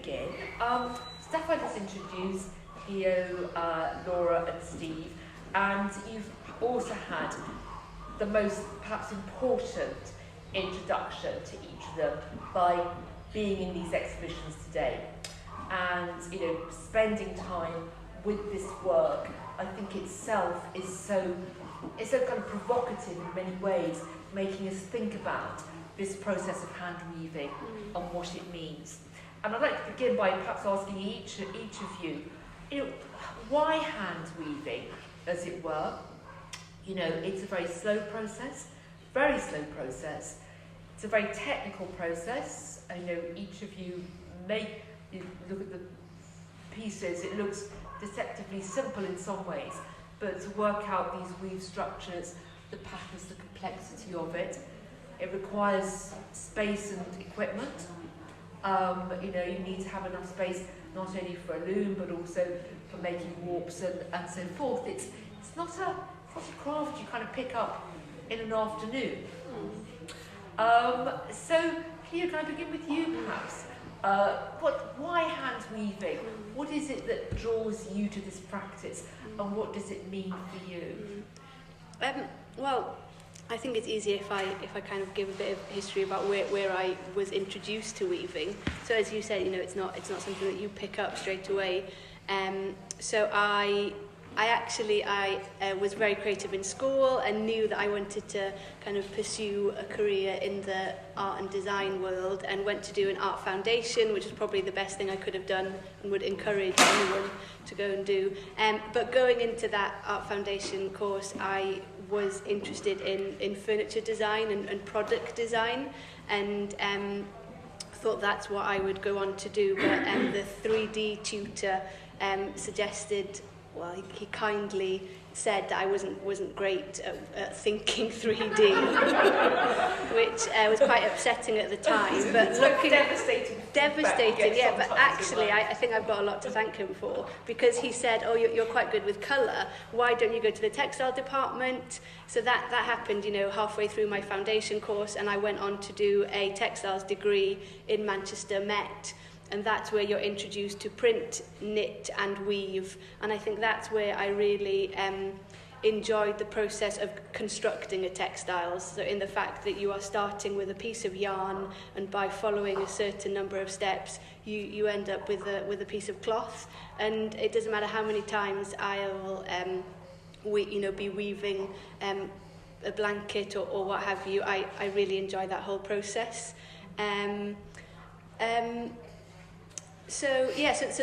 begin, Steffan has introduced Llio, Laura and Steve, and you've also had the most perhaps important introduction to each of them by being in these exhibitions today. And spending time with this work, I think itself is so kind of provocative in many ways, making us think about this process of hand weaving and what it means. And I'd like to begin by perhaps asking each of you, why hand weaving, as it were? It's a very slow process, very slow process. It's a very technical process. I know each of you look at the pieces, it looks deceptively simple in some ways, but to work out these weave structures, the patterns, the complexity of it, it requires space and equipment. You need to have enough space not only for a loom but also for making warps and so forth. It's not a craft you kind of pick up in an afternoon. So Llio, can I begin with you perhaps? Why hand weaving? What is it that draws you to this practice, and what does it mean for you? Well, I think it's easier if I kind of give a bit of history about where I was introduced to weaving. So as you said, it's not something that you pick up straight away. So I was very creative in school and knew that I wanted to kind of pursue a career in the art and design world, and went to do an art foundation, which is probably the best thing I could have done and would encourage anyone to go and do. But going into that art foundation course, I was interested in furniture design and product design, and thought that's what I would go on to do. But the 3D tutor suggested, well, he kindly said that I wasn't great at thinking 3D, which was quite upsetting at the time. But looking devastating, yeah. But actually, I think I've got a lot to thank him for, because he said, "Oh, you're quite good with colour. Why don't you go to the textile department?" So that happened, halfway through my foundation course, and I went on to do a textiles degree in Manchester Met. And that's where you're introduced to print, knit and weave. And I think that's where I really enjoyed the process of constructing a textiles. So in the fact that you are starting with a piece of yarn, and by following a certain number of steps, you end up with a piece of cloth. And it doesn't matter how many times I'll be weaving a blanket or what have you, I really enjoy that whole process. So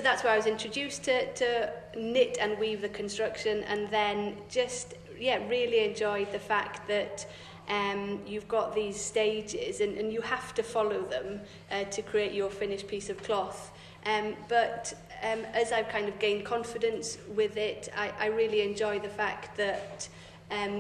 that's where I was introduced to knit and weave the construction, and then just really enjoyed the fact that you've got these stages and you have to follow them to create your finished piece of cloth. But as I've kind of gained confidence with it, I really enjoy the fact that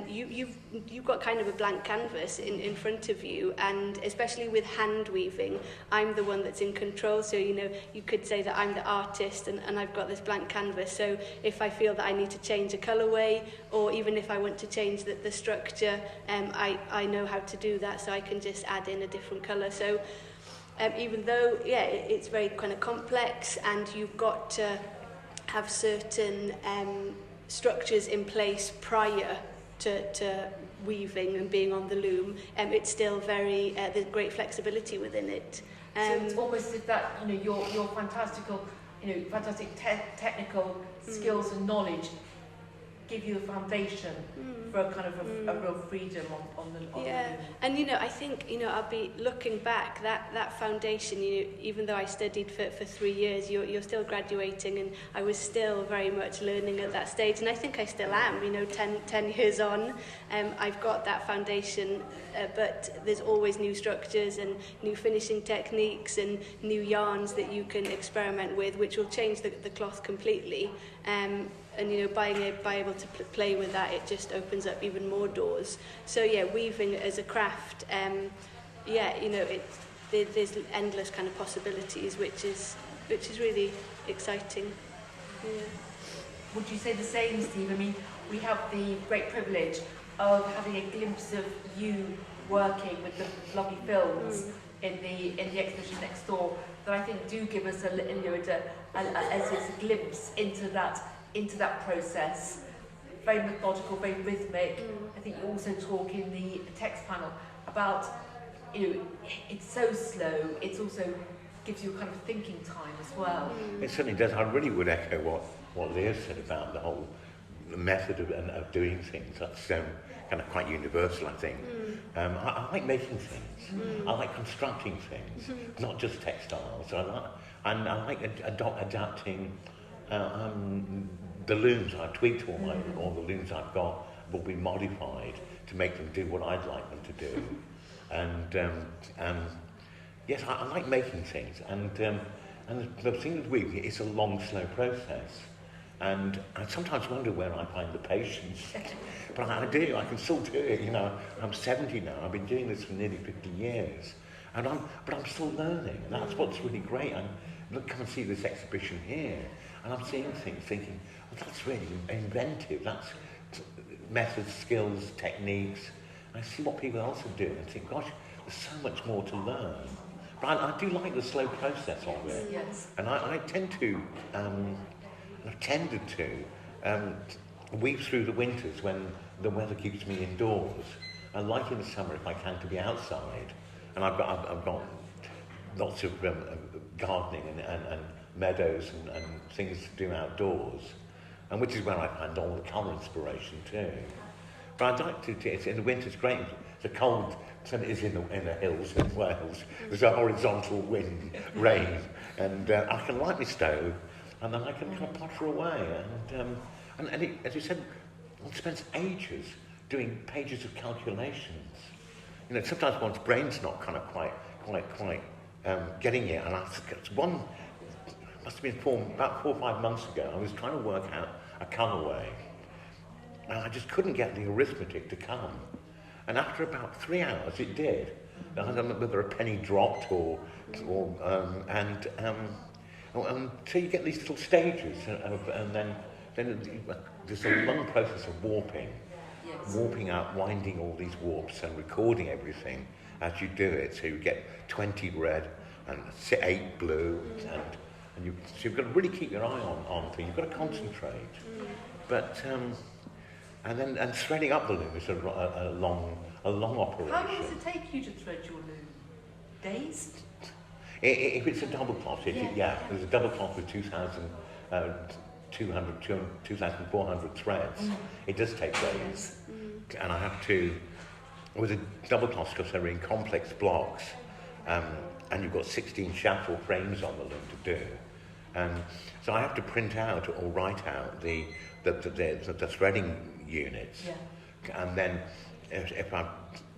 you've got kind of a blank canvas in front of you, and especially with hand weaving, I'm the one that's in control. So you could say that I'm the artist, and I've got this blank canvas. So if I feel that I need to change a colourway, or even if I want to change the structure, I know how to do that. So I can just add in a different colour. So even though it's very kind of complex, and you've got to have certain structures in place prior to weaving and being on the loom, it's still very there's great flexibility within it. So it's almost as that your fantastic technical skills and knowledge give you a foundation for a kind of a real freedom on the loom. And I think I'll be looking back, that foundation, even though I studied for 3 years, you're still graduating, and I was still very much learning at that stage, and I think I still am. 10 years on, I've got that foundation, but there's always new structures and new finishing techniques and new yarns that you can experiment with, which will change the cloth completely. And by able to play with that, it just opens up even more doors. So weaving as a craft, there's endless kind of possibilities, which is really exciting. Yeah. Would you say the same, Steve? I mean, we have the great privilege of having a glimpse of you working with the lovely films in the exhibition next door. that I think do give us a glimpse into that process. Very methodical, very rhythmic. I think you also talk in the text panel about, it's so slow, it also gives you a kind of thinking time as well. It certainly does. I really would echo what Llio said about the whole method of doing things. That's kind of quite universal, I think. I like making things. I like constructing things, not just textiles. I like adapting the looms. I've tweaked all the looms I've got will be modified to make them do what I'd like them to do. And yes, I like making things. And the thing with weaving, it's a long, slow process. And I sometimes wonder where I find the patience. But I do, I can still do it, I'm 70 now, I've been doing this for nearly 50 years. But I'm still learning, and that's what's really great. Come and see this exhibition here, and I'm seeing things, thinking, well, that's really inventive, that's methods, skills, techniques. And I see what people else are doing, and think, gosh, there's so much more to learn. But I do like the slow process of it. Yes. And I tend to, I've tended to weave through the winters when the weather keeps me indoors. I like in the summer, if I can, to be outside. And I've got lots of gardening and meadows and things to do outdoors, and which is where I find all the colour inspiration too. But I'd like to. It's, in the winter, it's great. The cold is in the hills in Wales. There's a horizontal wind, rain, and I can light my stove, and then I can kind of potter away. And it, as you said, one spends ages doing pages of calculations. Sometimes one's brain's not kind of quite getting it. And one must have been formed about 4 or 5 months ago. I was trying to work out a colourway, and I just couldn't get the arithmetic to come. And after about 3 hours, it did. I don't know whether a penny dropped or so you get these little stages, and then there's a long process of warping. Yes. Warping out, winding all these warps and recording everything as you do it. So you get 20 red and 8 blue, so you've got to really keep your eye on things. You've got to concentrate. But and threading up the loom is a long operation. How long does it take you to thread your loom? Days? If it's a double cloth, there's a double cloth with 2,400 threads. It does take days. And I have to, with a double cloth, because they're in complex blocks, and you've got 16 shackle frames on the loom to do. So I have to print out or write out the threading units. Yeah. And then if I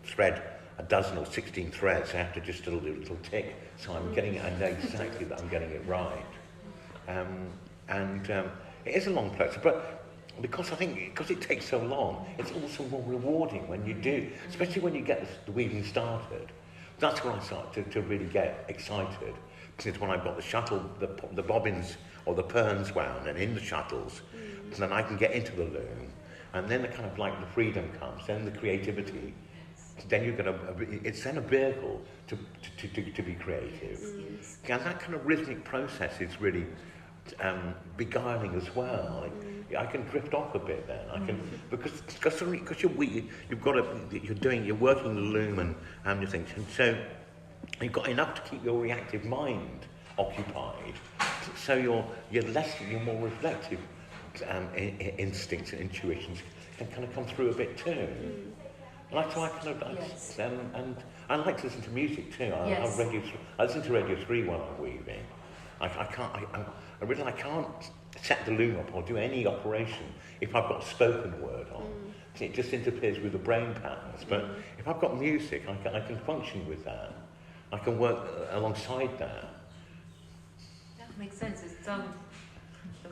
thread a dozen or 16 threads, I have to just do a little tick, so I know exactly that I'm getting it right. It is a long process, but because it takes so long, it's also more rewarding when you do, especially when you get the weaving started. That's when I start to really get excited. It's when I've got the shuttle, the bobbins or the perns wound and in the shuttles, so then I can get into the loom, and then the kind of like the freedom comes, then the creativity. Then it's then a vehicle to be creative. Yes. And that kind of rhythmic process is really beguiling as well. I can drift off a bit then. I can because you're working the loom and your things, and so you've got enough to keep your reactive mind occupied. So you're more reflective instincts and intuitions can kind of come through a bit too. And I and I like to listen to music too. I listen to Radio 3 while I'm weaving. I can't set the loom up or do any operation if I've got spoken word on. It just interferes with the brain patterns. But if I've got music, I can function with that. I can work alongside that. That makes sense. I'm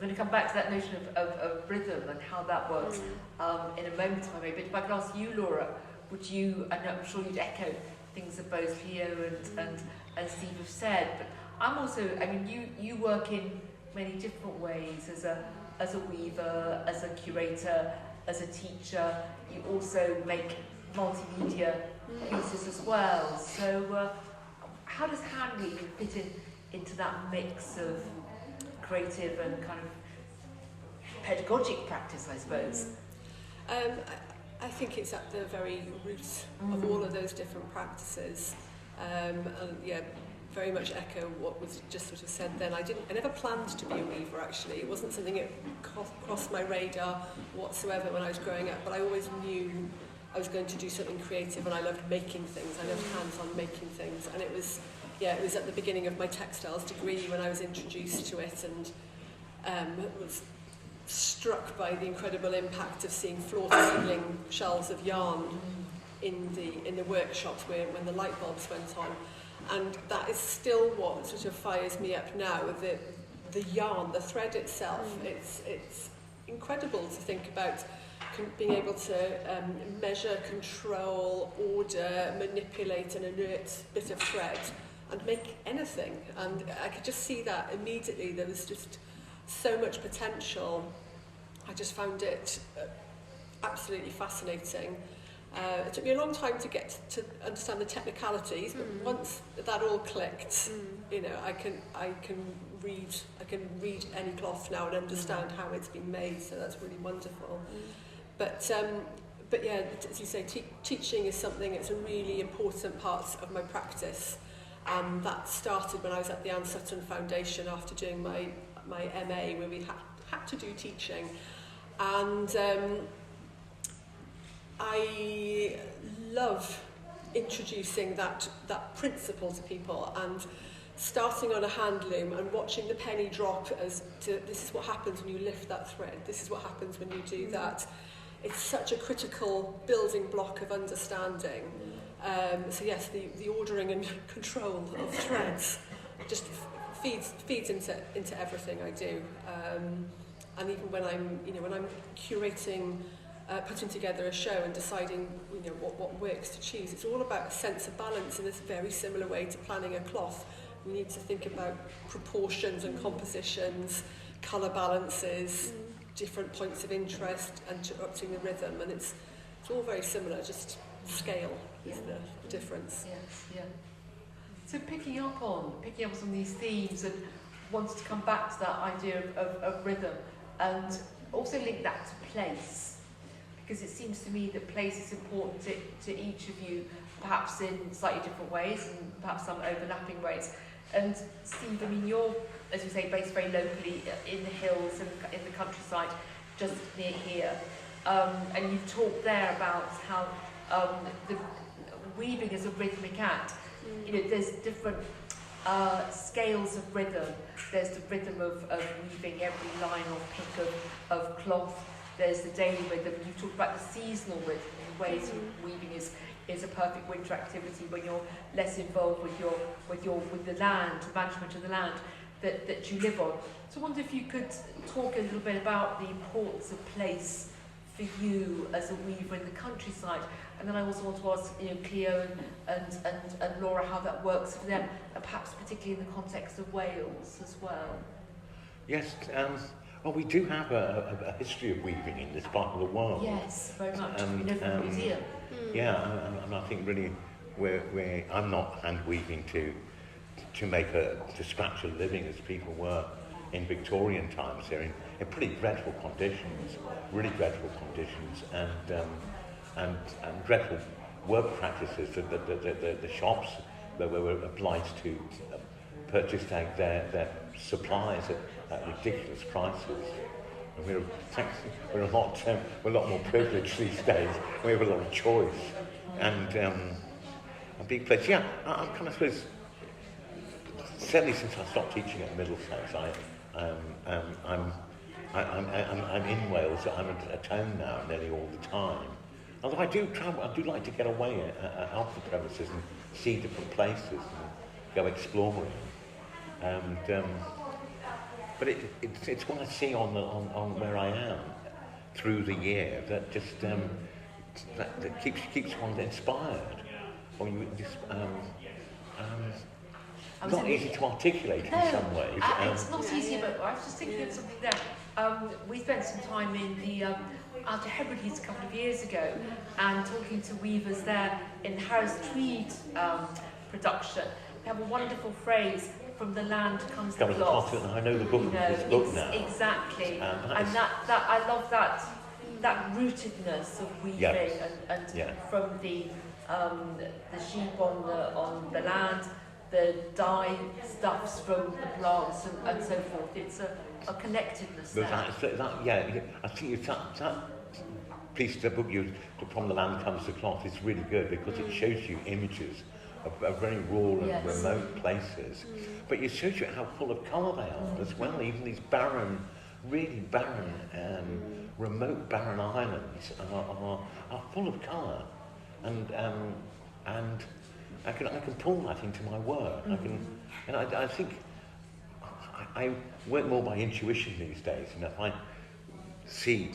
going to come back to that notion of rhythm and how that works in a moment, if I may. But if I could ask you, Laura, would you, and I'm sure you'd echo things that both Llio and Steve have said, but I'm also, you work in many different ways as a weaver, as a curator, as a teacher. You also make multimedia pieces as well. So how does hand weaving fit into that mix of creative and kind of pedagogic practice, I suppose? I think it's at the very root of all of those different practices. And yeah, very much echo what was just sort of said then. I never planned to be a weaver, actually. It wasn't something that crossed my radar whatsoever when I was growing up, but I always knew I was going to do something creative, and I loved making things. I loved hands-on making things, and it was at the beginning of my textiles degree when I was introduced to it, and was struck by the incredible impact of seeing floor-to-ceiling shelves of yarn in the workshops when the light bulbs went on. And that is still what sort of fires me up now, the yarn, the thread itself. It's incredible to think about being able to measure, control, order, manipulate an inert bit of thread and make anything. And I could just see that immediately. There was just so much potential. I just found it absolutely fascinating. It took me a long time to get to understand the technicalities, but once that all clicked, you know, I can read any cloth now and understand how it's been made. So that's really wonderful. But yeah, as you say, teaching is something that's a really important part of my practice. And that started when I was at the Anne Sutton Foundation after doing my MA, where we had to do teaching. And I love introducing that principle to people and starting on a hand loom and watching the penny drop as to this is what happens when you lift that thread, this is what happens when you do that. It's such a critical building block of understanding. So yes, the ordering and control of threads just feeds into everything I do. And even when I'm curating, putting together a show and deciding what works to choose, it's all about a sense of balance in this very similar way to planning a cloth. We need to think about proportions and compositions, colour balances, different points of interest, and interrupting the rhythm, and it's all very similar, just scale is the difference. Yes, yeah. So picking up on some of these themes and wanted to come back to that idea of rhythm and also link that to place, because it seems to me that place is important to each of you, perhaps in slightly different ways and perhaps some overlapping ways. And Steve, I mean, you're, as you say, based very locally in the hills and in the countryside, just near here. And you've talked there about how the weaving is a rhythmic act. You know, there's different scales of rhythm. There's the rhythm of weaving every line or pick of cloth. There's the daily rhythm. You talked about the seasonal rhythm, ways of weaving is a perfect winter activity when you're less involved with the land, the management of the land that you live on. So I wonder if you could talk a little bit about the importance of place for you as a weaver in the countryside. And then I also want to ask, Llio and Laura, how that works for them, and perhaps particularly in the context of Wales as well. Yes, well, we do have a history of weaving in this part of the world. Yes, very much. We know from the museum. Yeah, and I think really I'm not hand weaving to scratch a living as people were in Victorian times. They're in pretty dreadful conditions, really dreadful conditions, and dreadful work practices. The shops that were obliged to purchase their supplies at ridiculous prices. And we're a lot more privileged these days. We have a lot of choice and a big place. Yeah, I'm kind of suppose. Certainly, since I stopped teaching at Middlesex, I'm in Wales. I'm at a town now nearly all the time. Although I do travel, I do like to get away out the premises and see different places and go exploring. But it's what I see on where I am through the year that just that keeps one inspired. Or you just not easy to articulate in some ways. It's not easy, but I was just thinking of something there. We spent some time in the Outer Hebrides a couple of years ago and talking to weavers there in Harris Tweed production. They have a wonderful phrase, from the land comes the Comes the cloth. cloth, and I know the book You know, is look now. Exactly. That And is- that I love that rootedness of weaving Yes. and Yeah. from the sheep on the land, the dye stuffs from the plants and so forth. It's a connectedness there. I think it's that piece of the book From the Land Comes the Cloth is really good because it shows you images of very rural and remote places, but it shows you how full of colour they are as well. Even these barren, really barren, remote barren islands are full of colour, and I can pull that into my work. I think I work more by intuition these days. And if I see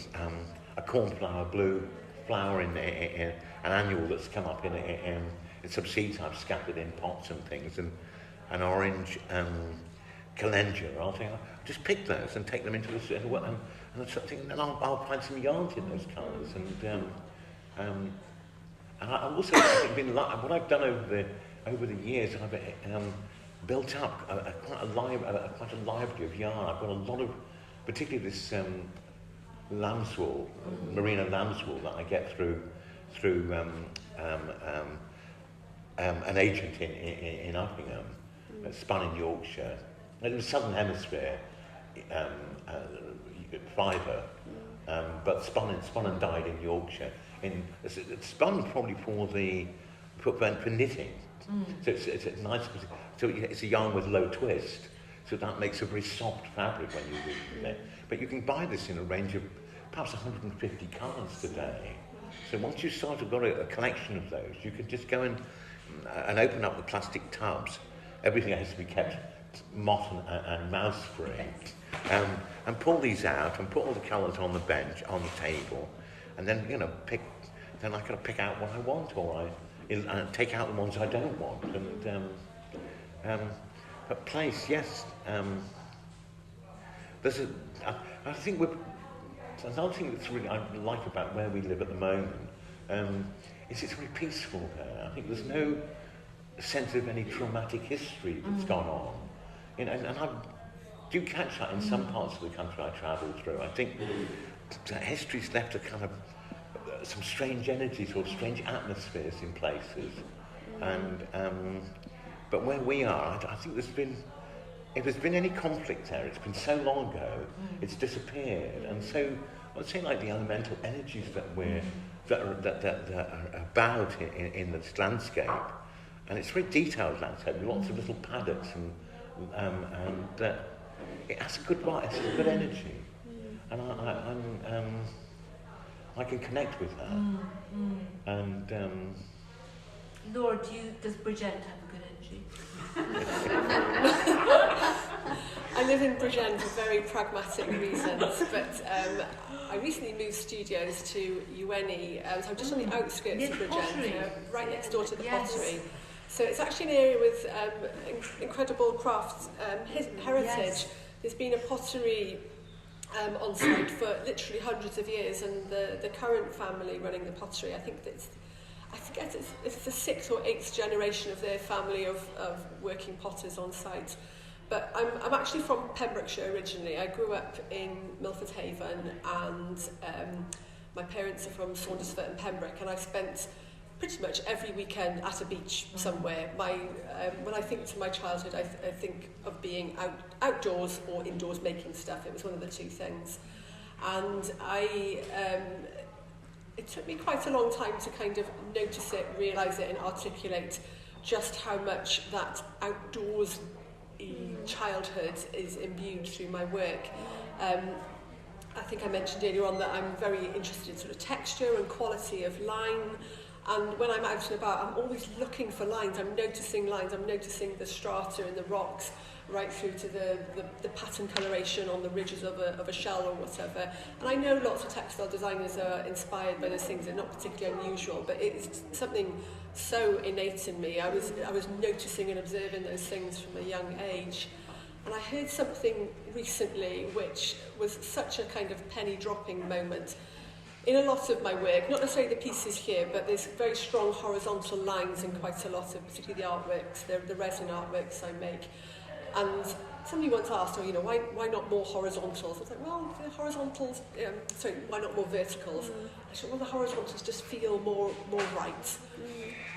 a cornflower blue flower in an annual that's come up in some seeds I've scattered in pots and things, and an orange calendula, I'll think, I'll just pick those and take them into the and then I'll find some yarns in those colours. And I also been what I've done over the years, I've built up quite a library of yarn. I've got a lot of, particularly this lambswool, merino lambswool that I get through an agent in Uppingham, spun in Yorkshire, in the Southern Hemisphere, fibre, but spun and dyed in Yorkshire. It's spun probably for knitting. So it's a nice. So it's a yarn with low twist. So that makes a very soft fabric when you weave it. But you can buy this in a range of perhaps 150 colours today. So once you've sort of got a collection of those, you can just go and open up the plastic tubs. Everything has to be kept moth and mouse free. And pull these out and put all the colours on the bench, on the table, and then pick. Then I can pick out what I want, or I take out the ones I don't want. But place, yes. I think another thing that's really I like about where we live at the moment is it's very peaceful there. I think there's no sense of any traumatic history that's gone on. And I do catch that in some parts of the country I travel through. I think that history's left a kind of some strange energies or strange atmospheres in places. But where we are, I think if there's been any conflict there, it's been so long ago, it's disappeared. And so I'd say like the elemental energies that are about in this landscape, and it's a very detailed landscape with lots of little paddocks and it has a good energy, and I can connect with that. And Laura, does Bridgend have a good energy? I live in Bridgend for very pragmatic reasons, but I recently moved studios to Uni, so I'm just on the outskirts of Bridgend, right next door to the pottery. So it's actually an area with incredible craft heritage. Yes. There's been a pottery on site for literally hundreds of years, and the current family running the pottery, I think it's the 6th or 8th generation of their family of working potters on site. But I'm actually from Pembrokeshire originally. I grew up in Milford Haven, and my parents are from Saundersfoot and Pembroke, and I spent pretty much every weekend at a beach somewhere. When I think to my childhood, I think of being outdoors or indoors making stuff. It was one of the two things. And it took me quite a long time to kind of notice it, realise it, and articulate just how much that outdoors childhood is imbued through my work. I think I mentioned earlier on that I'm very interested in sort of texture and quality of line, and when I'm out and about, I'm always looking for lines. I'm noticing lines, I'm noticing the strata in the rocks, right through to the pattern coloration on the ridges of a shell or whatever. And I know lots of textile designers are inspired by those things. They're not particularly unusual, but it's something so innate in me. I was noticing and observing those things from a young age. And I heard something recently which was such a kind of penny dropping moment. In a lot of my work, not necessarily the pieces here, but there's very strong horizontal lines in quite a lot of, particularly the artworks, the resin artworks I make. And somebody once asked, oh, you know, why not more horizontals? I was like, well, the horizontals, why not more verticals? I said, well, the horizontals just feel more right.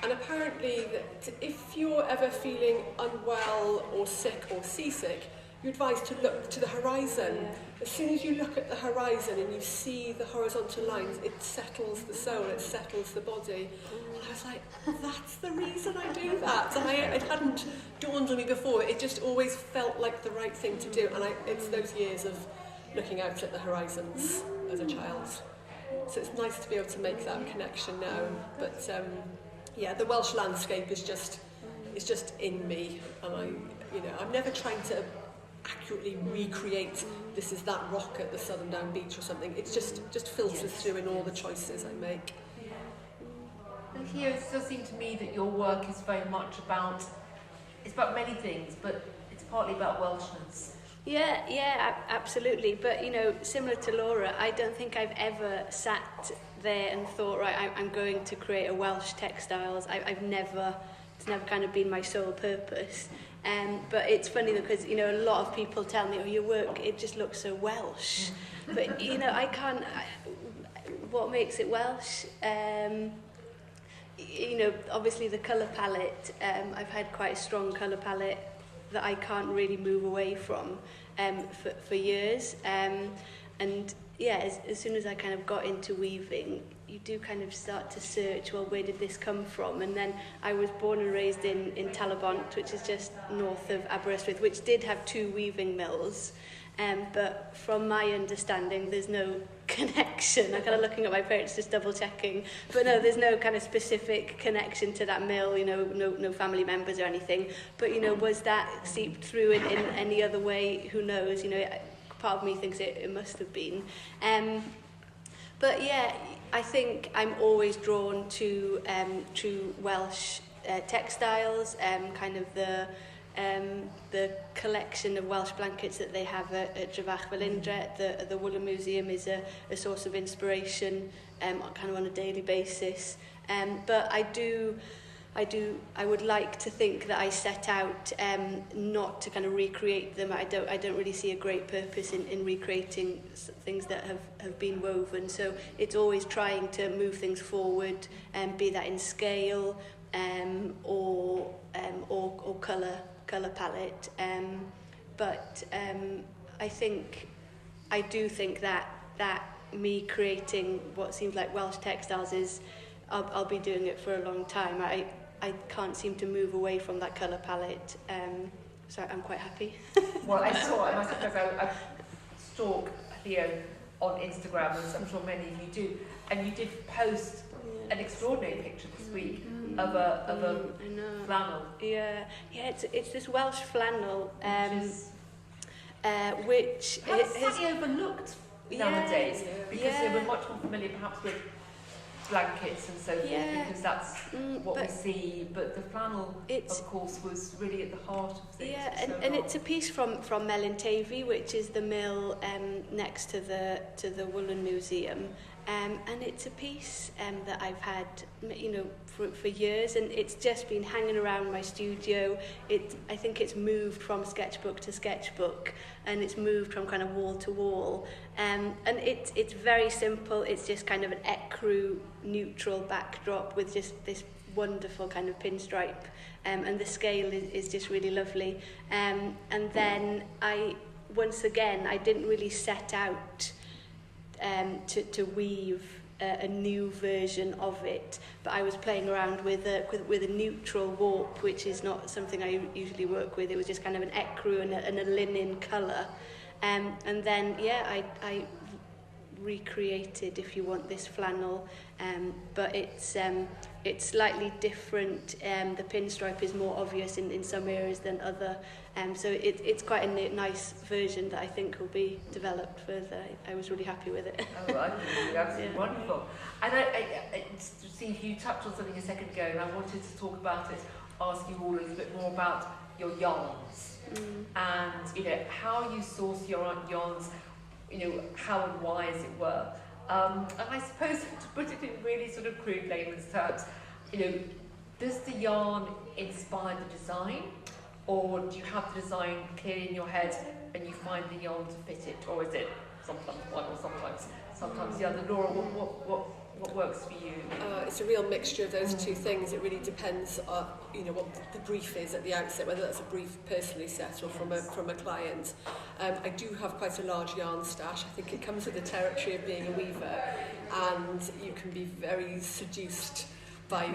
And apparently, that if you're ever feeling unwell or sick or seasick, you're advised to look to the horizon. As soon as you look at the horizon and you see the horizontal lines, it settles the soul, it settles the body. And I was like, that's the reason I do that. And it hadn't dawned on me before. It just always felt like the right thing to do. And it's those years of looking out at the horizons as a child. So it's nice to be able to make that connection now. But the Welsh landscape is just in me, and I'm never trying to accurately recreate this is that rock at the Southern Down Beach or something. It's just filters through in all the choices I make. And here it does seem to me that your work is very much about many things, but it's partly about Welshness. Yeah, absolutely. But, similar to Laura, I don't think I've ever sat there and thought, right, I'm going to create a Welsh textiles. It's never kind of been my sole purpose. But it's funny because, a lot of people tell me, oh, your work, it just looks so Welsh. But, I can't, what makes it Welsh? Obviously the colour palette, I've had quite a strong colour palette that I can't really move away from for years. As soon as I kind of got into weaving, you do kind of start to search, well, where did this come from? And then I was born and raised in Talabont, which is just north of Aberystwyth, which did have 2 weaving mills. But from my understanding, there's no connection. I'm kind of looking at my parents, just double checking. But no, there's no kind of specific connection to that mill, no family members or anything. But, was that seeped through in any other way? Who knows? Part of me thinks it must have been. But yeah, I think I'm always drawn to Welsh textiles, kind of the collection of Welsh blankets that they have at Drefach Felindre. The Woolen Museum is a source of inspiration, kind of on a daily basis. But I would like to think that I set out not to kind of recreate them. I don't really see a great purpose in recreating things that have been woven. So it's always trying to move things forward, be that in scale or colour palette. But I do think that me creating what seems like Welsh textiles is, I'll be doing it for a long time. I can't seem to move away from that colour palette, so I'm quite happy. Well, I stalk Llio on Instagram, as I'm sure many of you do, and you did post an extraordinary picture this week of a flannel. Yeah, it's this Welsh flannel, which is slightly overlooked nowadays, because we're much more familiar perhaps with blankets and so forth, because that's what we see, but the flannel of course was really at the heart of things. And it's a piece from Llantarnam, which is the mill next to the Woolen Museum, and it's a piece that I've had for years, and it's just been hanging around my studio. I think it's moved from sketchbook to sketchbook, and it's moved from kind of wall to wall, and it's very simple. It's just kind of an ecru neutral backdrop with just this wonderful kind of pinstripe, and the scale is just really lovely. And then once again I didn't really set out to weave a new version of it, but I was playing around with a neutral warp, which is not something I usually work with. It was just kind of an ecru and a linen colour, and then I recreated, if you want, this flannel, but it's slightly different. The pinstripe is more obvious in some areas than other, so it's quite a nice version that I think will be developed further. I was really happy with it. Oh, I think it's absolutely wonderful. And I Steve, you touched on something a second ago, and I wanted to talk about it, ask you all a little bit more about your yarns, and how you source your yarns, how and why, as it were. And I suppose, to put it in really sort of crude layman's terms, does the yarn inspire the design, or do you have the design clearly in your head and you find the yarn to fit it, or is it sometimes one or sometimes the other? Laura, what works for you? It's a real mixture of those two things. It really depends on what the brief is at the outset, whether that's a brief personally set or from a client. I do have quite a large yarn stash. I think it comes with the territory of being a weaver, and you can be very seduced by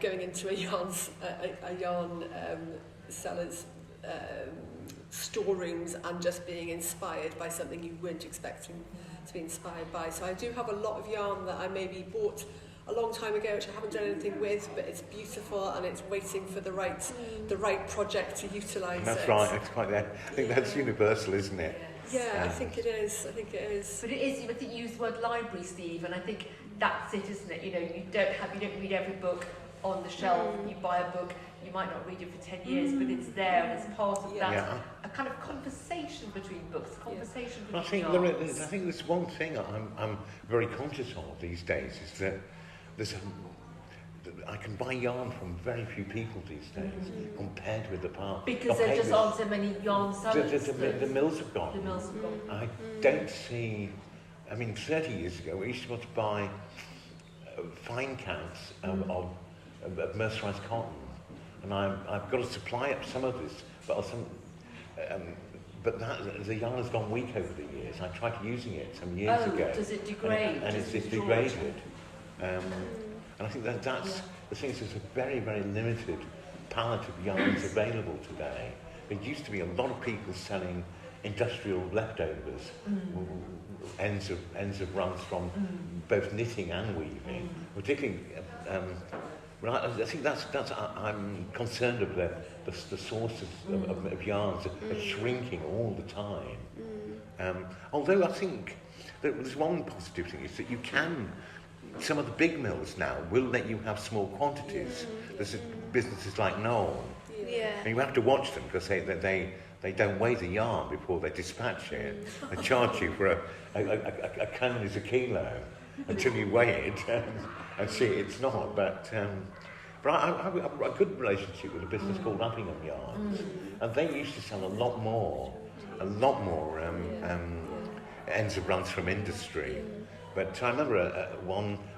going into a yarn seller's storerooms and just being inspired by something you weren't expecting to be inspired by. So I do have a lot of yarn that I maybe bought a long time ago, which I haven't done anything with, but it's beautiful and it's waiting for the right project to utilise it. That's right, it's quite that. I think that's universal, isn't it? Yeah, I think it is. But it is, I think you used the word library, Steve, and I think that's it, isn't it? You don't read every book on the shelf. You buy a book, you might not read it for 10 years, but it's there and it's part of that. A kind of conversation between books, conversation between yarns. I think there's one thing I'm very conscious of these days, is that I can buy yarn from very few people these days compared with the past. Because there just aren't so many yarn sellers. The mills have gone. The mills have gone. I don't see. 30 years ago we used to be able to buy fine counts of mercerised cotton, and I've got to supply up some of this, but the yarn has gone weak over the years. I tried using it some years ago. Does it degrade? And it's degraded. And I think that's the thing is there's a very, very limited palette of yarns available today. There used to be a lot of people selling industrial leftovers, ends of runs from both knitting and weaving, particularly. I think I'm concerned of the sources of yarns are shrinking all the time. Although I think that there's one positive thing, is that you can. Some of the big mills now will let you have small quantities. There's businesses like Knoll. And you have to watch them because they don't weigh the yarn before they dispatch it. They charge you for a cone is a kilo until you weigh it and see it's not. But I have a good relationship with a business called Uppingham Yarns, and they used to sell a lot more ends of runs from industry. But I remember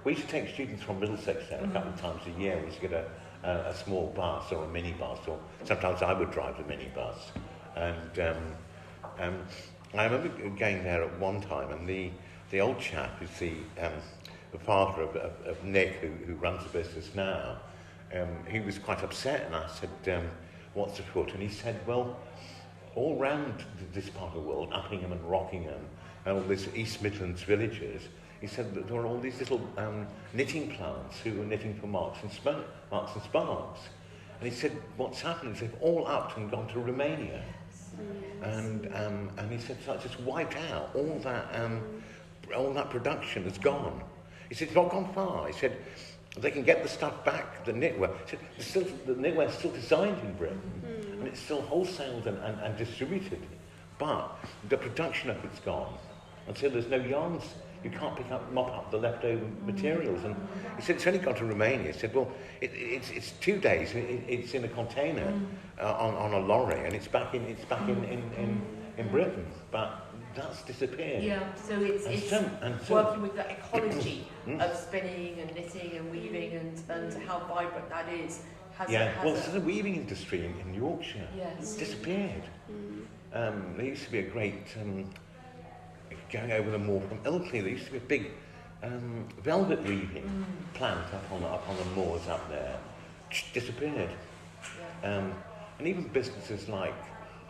we used to take students from Middlesex there a couple of times a year. We used to get a small bus or a mini bus, or sometimes I would drive the mini bus. And I remember going there at one time, and the old chap, who's the father of Nick, who runs the business now, he was quite upset, and I said, what's afoot? And he said, well, all round this part of the world, Uppingham and Rockingham, and all these East Midlands villages, he said that there were all these little knitting plants who were knitting for Marks and Sparks. And he said, what's happened is they've all upped and gone to Romania. And he said, so it's just wiped out. All that production has gone. He said, it's not gone far. He said, they can get the stuff back, the knitwear. He said, the knitwear is still designed in Britain, and it's still wholesaled and distributed. But the production of it's gone. And so there's no yarns. You can't mop up the leftover materials. And he said, it's only gone to Romania. He said, well, it's 2 days. It's in a container on a lorry, and it's back in Britain. But that's disappeared. Yeah, so it's working with the ecology of spinning and knitting and weaving and how vibrant that is. There's a weaving industry in Yorkshire. Yes. It's disappeared. There used to be a great, going over the moor from Ilkley, there used to be a big velvet weaving plant up on the moors up there. Disappeared. And even businesses like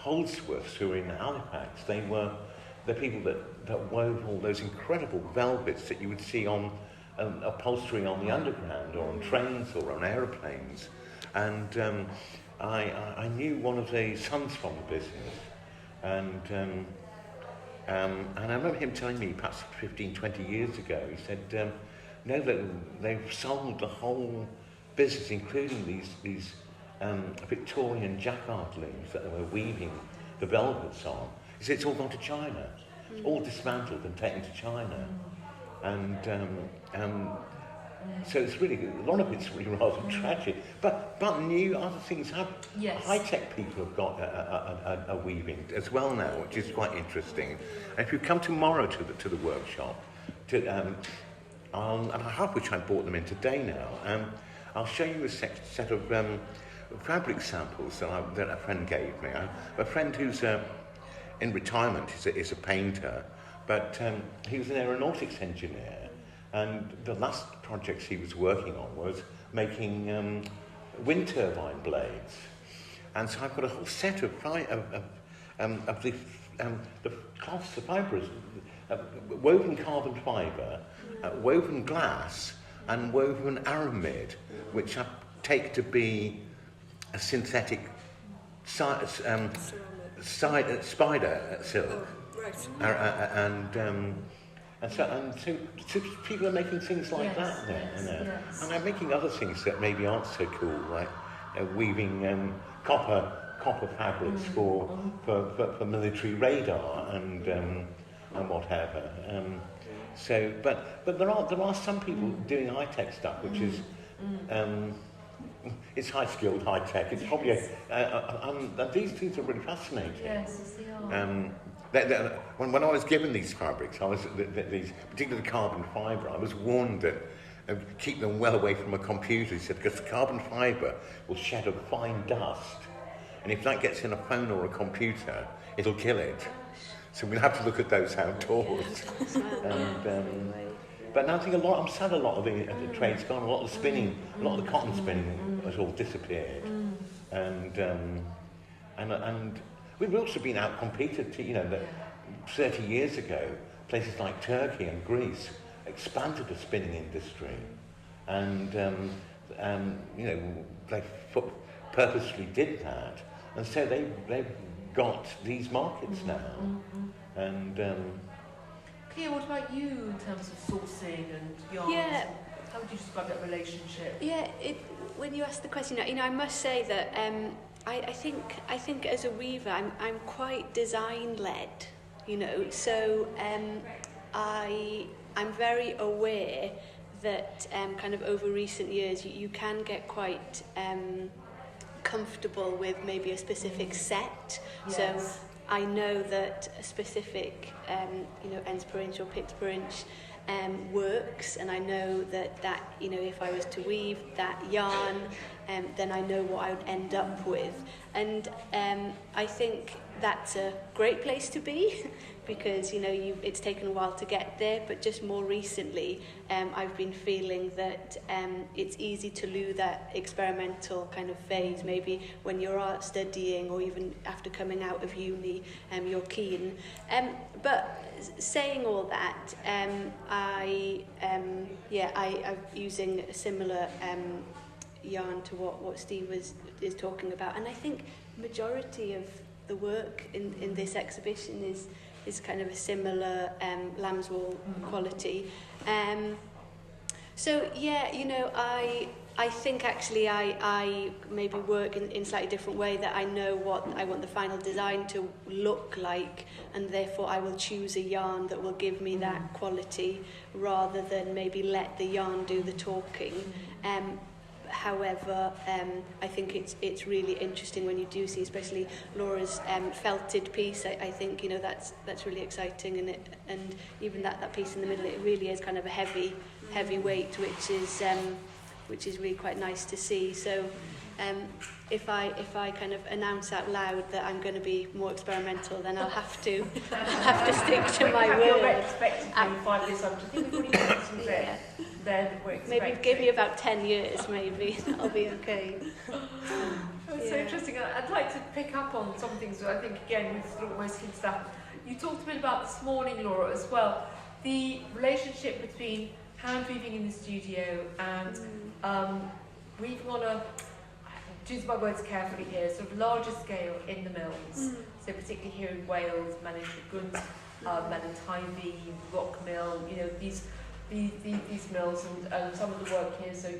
Holdsworths, who are in Halifax, they're people that wove all those incredible velvets that you would see on upholstery on the Undergrad or on trains or on aeroplanes. And I knew one of the sons from the business, and I remember him telling me perhaps 15, 20 years ago, he said, no, they've sold the whole business, including these Victorian jacquard looms that they were weaving the velvets on. He said, it's all gone to China. It's all dismantled and taken to China. And So it's really, a lot of it's really rather tragic. But new other things have. Yes. High-tech people have got a weaving as well now, which is quite interesting. And if you come tomorrow to the workshop, and I wish I'd brought them in today now. I'll show you a set of fabric samples that a friend gave me. A friend who's in retirement is a painter, but he was an aeronautics engineer. And the last projects he was working on was making wind turbine blades. And so I've got a whole set of the cloths, the fibres, woven carbon fibre, woven glass, and woven aramid, which I take to be a synthetic spider silk. Oh, right. And so people are making things like that now. Yes. And I'm making other things that maybe aren't so cool, like weaving copper fabrics for military radar and whatever. So, but there are some people doing high-tech stuff, which is it's high-skilled, high-tech. It's probably these things are really fascinating. Yes, they are. When I was given these fabrics, these particularly the carbon fibre, I was warned that keep them well away from a computer. He said, because the carbon fibre will shed a fine dust, and if that gets in a phone or a computer, it'll kill it. So we'll have to look at those outdoors. But now I think I'm sad a lot of the trade's gone. A lot of the spinning, a lot of the cotton spinning has all disappeared, and we've also been out-competed. That 30 years ago, places like Turkey and Greece expanded the spinning industry, and they purposely did that, and so they've got these markets now. And Llio, what about you in terms of sourcing and yarns? Yeah. How would you describe that relationship? Yeah, when you ask the question, I must say that I think as a weaver, I'm quite design-led, So I'm very aware that kind of over recent years you can get quite comfortable with maybe a specific set. Yes. So I know that a specific ends per inch or picks per inch works, and I know that if I was to weave that yarn, then I know what I would end up with. And I think that's a great place to be because it's taken a while to get there, but just more recently I've been feeling that it's easy to lose that experimental kind of phase, maybe when you're art studying or even after coming out of uni, you're keen. But saying all that, I'm using a similar yarn to what Steve is talking about, and I think majority of the work in this exhibition is kind of a similar lambswool quality. So yeah, I think actually I maybe work in a slightly different way, that I know what I want the final design to look like, and therefore I will choose a yarn that will give me that quality rather than maybe let the yarn do the talking. However, I think it's really interesting when you do see, especially Laura's felted piece. I think that's really exciting, and even that piece in the middle, it really is kind of a heavy weight, which is really quite nice to see. So if I kind of announce out loud that I'm going to be more experimental, then I'll have to stick to my word. You're expecting to find this up. I think we've already got some there. Maybe give me about 10 years, maybe. I'll be okay. That's so interesting. I'd like to pick up on some things that I think, again, we've sort of almost hinted at. You talked a bit about this morning, Laura, as well, the relationship between hand weaving in the studio and weaving on a, choose my words carefully here, sort of larger scale in the mills. So particularly here in Wales, Llantarnam Grange, Rock Mill, these mills, and some of the work here. So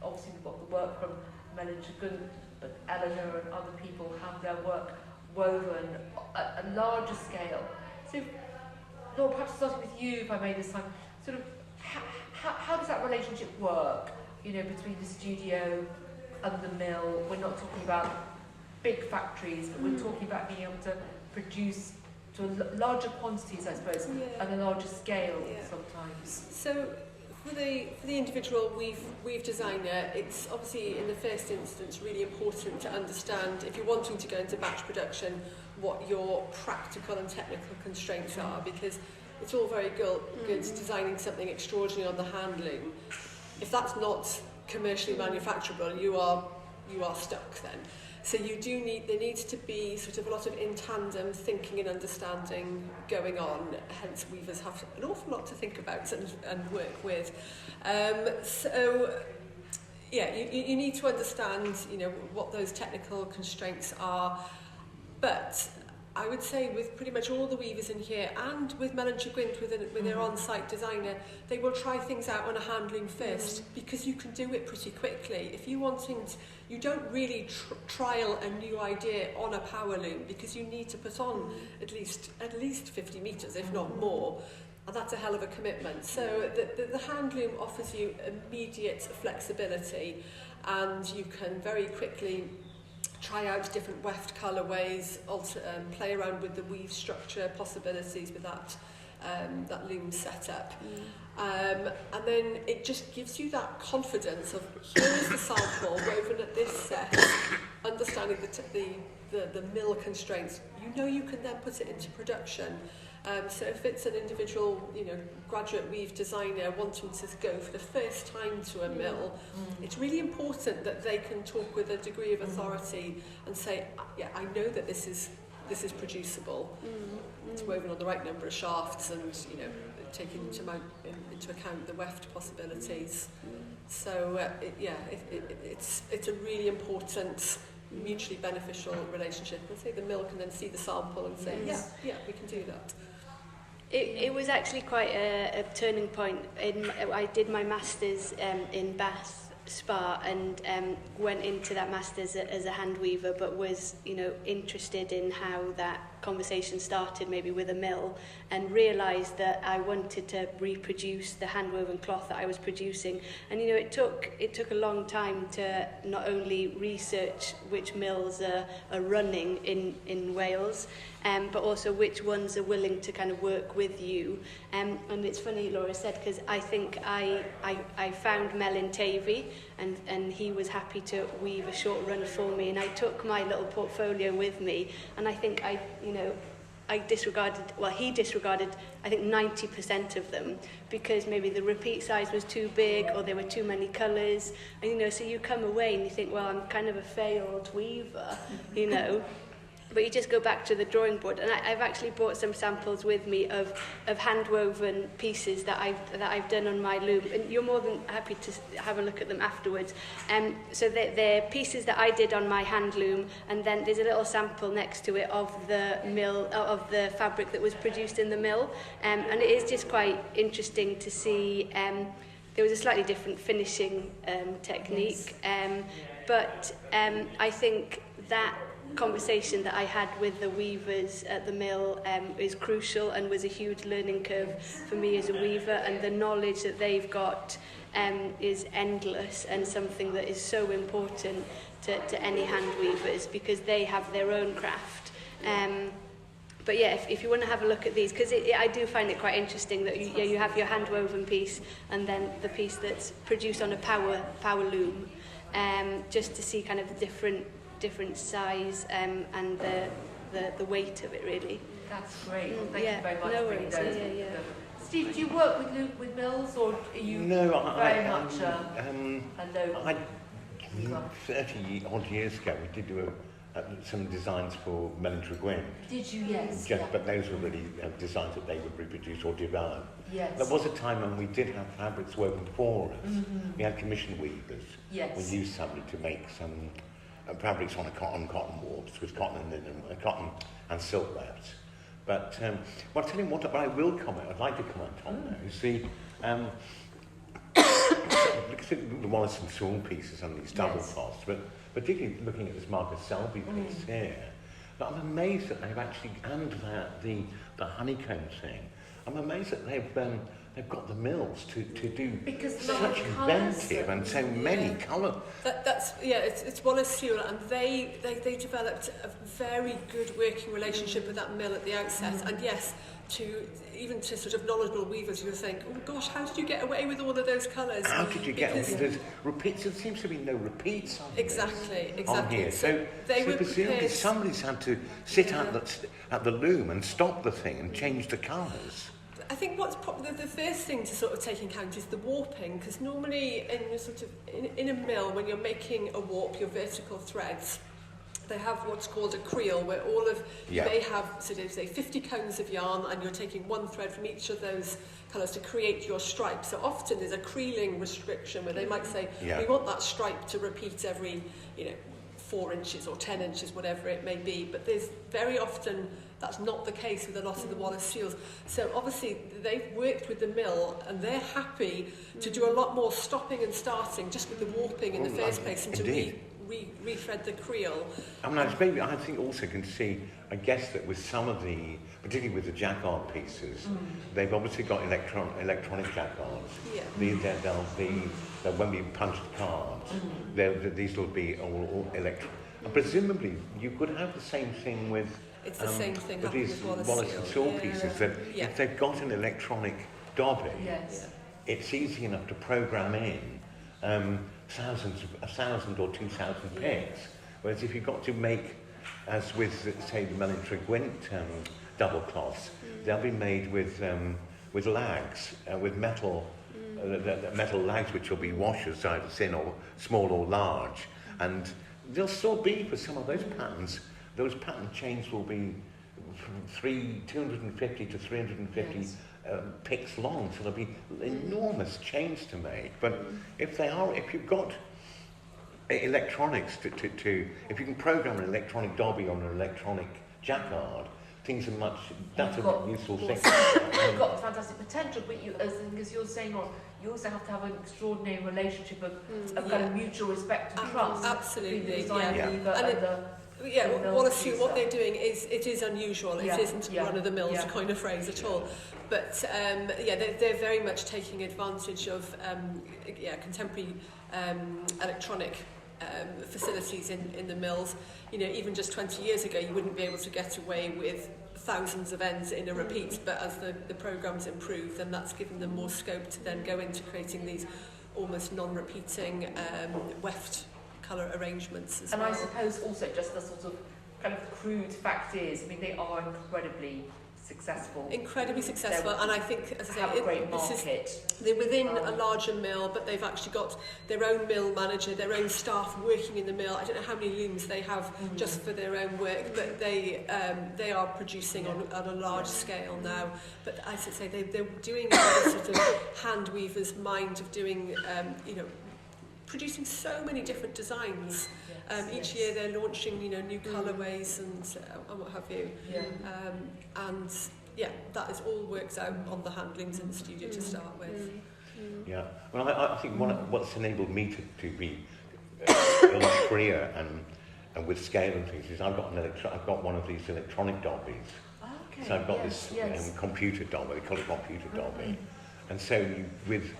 obviously we've got the work from Llantarnam, but Eleanor and other people have their work woven at a larger scale. So Laura, perhaps starting with you, if I may this time, sort of how does that relationship work, you know, between the studio and the mill? We're not talking about big factories, but we're talking about being able to produce to larger quantities, I suppose, and a larger scale sometimes. So for the individual weave designer, it's obviously in the first instance really important to understand, if you're wanting to go into batch production, what your practical and technical constraints are, because it's all very good designing something extraordinary on the hand loom. If that's not commercially manufacturable, you are stuck then. So there needs to be sort of a lot of in tandem thinking and understanding going on, hence weavers have an awful lot to think about and work with. You need to understand, you know, what those technical constraints are, but I would say with pretty much all the weavers in here, and with Mel and Chagwint with their on-site designer, they will try things out on a hand loom first, because you can do it pretty quickly. If you're wanting to, you don't really trial a new idea on a power loom, because you need to put on at least 50 metres, if not more, and that's a hell of a commitment. So the hand loom offers you immediate flexibility, and you can very quickly try out different weft colourways, play around with the weave structure possibilities with that loom setup. And then it just gives you that confidence of, here is the sample woven at this set, understanding the mill constraints. You know you can then put it into production. So if it's an individual, you know, graduate weave designer wanting to go for the first time to a mill, it's really important that they can talk with a degree of authority and say, yeah, I know that this is producible. It's woven on the right number of shafts, and, you know, taking into account the weft possibilities. So it's a really important, mutually beneficial relationship. And say the mill can then see the sample and say, yeah, we can do that. It was actually quite a turning point. I did my masters in Bath Spa, and went into that masters as a hand weaver, but was, you know, interested in how that conversation started, maybe with a mill, and realised that I wanted to reproduce the hand-woven cloth that I was producing. And, you know, it took a long time to not only research which mills are running in Wales, but also which ones are willing to kind of work with you. And it's funny, Laura said, because I think I found Mel in Tavy, and he was happy to weave a short run for me, and I took my little portfolio with me, and I think he disregarded, I think 90% of them, because maybe the repeat size was too big, or there were too many colours, and, you know, so you come away and you think, well, I'm kind of a failed weaver, you know. But you just go back to the drawing board, and I've actually brought some samples with me of hand-woven pieces that I've done on my loom, and you're more than happy to have a look at them afterwards. So they're pieces that I did on my hand loom, and then there's a little sample next to it of the mill, of the fabric that was produced in the mill, and it is just quite interesting to see. There was a slightly different finishing technique, but I think that conversation that I had with the weavers at the mill is crucial, and was a huge learning curve for me as a weaver, and the knowledge that they've got is endless, and something that is so important to any hand weavers, because they have their own craft. But yeah, if you want to have a look at these, because I do find it quite interesting that you have your hand woven piece, and then the piece that's produced on a power loom, just to see kind of the different size and the weight of it, really. That's great. Well, thank you very much no for bringing those. yeah. Steve, do you work with mills, or are you very much a low? 30 odd years ago, we did do some designs for Mel and Chagwint. Did you? Yes. But those were really designs that they would reproduce or develop. Yes. There was a time when we did have fabrics woven for us. We had commission weavers. Yes. We used somebody to make some fabrics on cotton warps with cotton and silk webs. But I'll tell you what I will comment. I'd like to comment on that. You see, because of the Wallace and Saul pieces and these double posts, but particularly looking at this Marcus Selby piece here, but I'm amazed that they've actually, and the honeycomb thing, I'm amazed that they've they've got the mills to do Because such inventive and so many colour. It's Wallace Huel, and they developed a very good working relationship with that mill at the outset. And yes, to sort of knowledgeable weavers, you think, oh gosh, how did you get away with all of those colours? How did you get away? There's repeats. There seems to be no repeats on Exactly. On here. So presumably somebody's had to sit at the loom and stop the thing and change the colours. I think what's probably the first thing to sort of take into account is the warping, because normally in a mill, when you're making a warp, your vertical threads, they have what's called a creel, where they have sort of say 50 cones of yarn, and you're taking one thread from each of those colours to create your stripe. So often there's a creeling restriction where they might say, we want that stripe to repeat every 4 inches or 10 inches, whatever it may be. But there's very often that's not the case with a lot of the Wallace seals. So obviously they've worked with the mill, and they're happy to do a lot more stopping and starting just with the warping in the first place, and to re-thread the creel. I think also can see, I guess, that with some of the, particularly with the jacquard pieces, they've obviously got electronic jacquards. Yeah. When we punch the cards, these will be all electronic. And presumably, you could have the same thing with. It's the same thing with these Wallace and Seal pieces. That if they've got an electronic dobby, it's easy enough to program in 1,000 or 2,000 picks. Whereas if you've got to make, as with say the Mellon Gwent double cloths, they'll be made with lags, with metal. The metal lags, which will be washers, either thin or small or large, and there'll still be, for some of those patterns, those pattern chains will be from 250 to 350 picks long, so there'll be enormous chains to make. But if you've got electronics if you can program an electronic dobby on an electronic jacquard, things are that's a useful thing. You've got fantastic potential, but as you're saying, you also have to have an extraordinary relationship of kind of mutual respect and trust. Absolutely, yeah. Wallace Huel, what they're doing is unusual. It isn't one of the mills kind of phrase at all. But they're very much taking advantage of contemporary electronic facilities in the mills. Even just 20 years ago, you wouldn't be able to get away with thousands of ends in a repeat, but as the program's improved, then that's given them more scope to then go into creating these almost non-repeating weft colour arrangements as well. And I suppose also just the sort of kind of crude fact is, they are incredibly successful. And I think, as I say, have a great market. They're within a larger mill, but they've actually got their own mill manager, their own staff working in the mill. I don't know how many looms they have just for their own work, but they are producing on a large scale now. But as I say, they're doing it with a sort of hand weaver's mind of doing, producing so many different designs. Each year they're launching, new colourways and what have you. That is all works out on the hand looms in the studio to start with. Yeah, well, I think what's enabled me to be a lot freer and with scale and things is I've got one of these electronic dobbies. Okay. So I've got this computer dobby. They call it computer dobby, and so with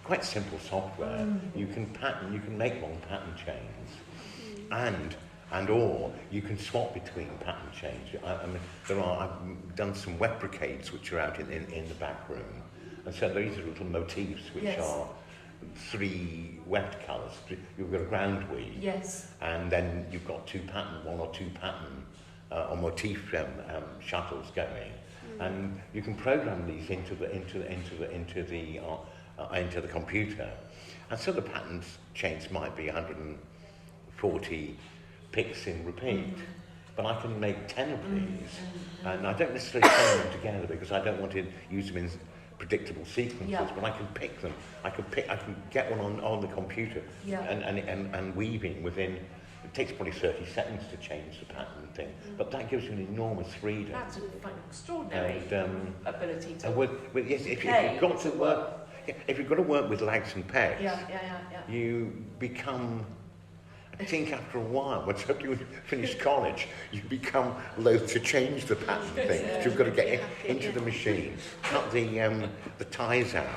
quite simple software, you can make long pattern chains, or you can swap between pattern chains. I've done some wet brocades which are out in the back room, and so these are little motifs which are 3 weft colours. You've got a ground weave, and then you've got one or two pattern or motif shuttles going, and you can program these into the computer, and so the pattern chains might be 140 picks in repeat, but I can make 10 of these, and I don't necessarily chain them together because I don't want to use them in predictable sequences, but I can pick them. I can get one on the computer, and weaving within. It takes probably 30 seconds to change the pattern thing, but that gives you an enormous freedom. That's an extraordinary ability to. If you've got to work with lags and pegs, you become a think after a while, once you finish college, you become loath to change the pattern thing. Yeah. You've got to get into the machine, cut the ties out,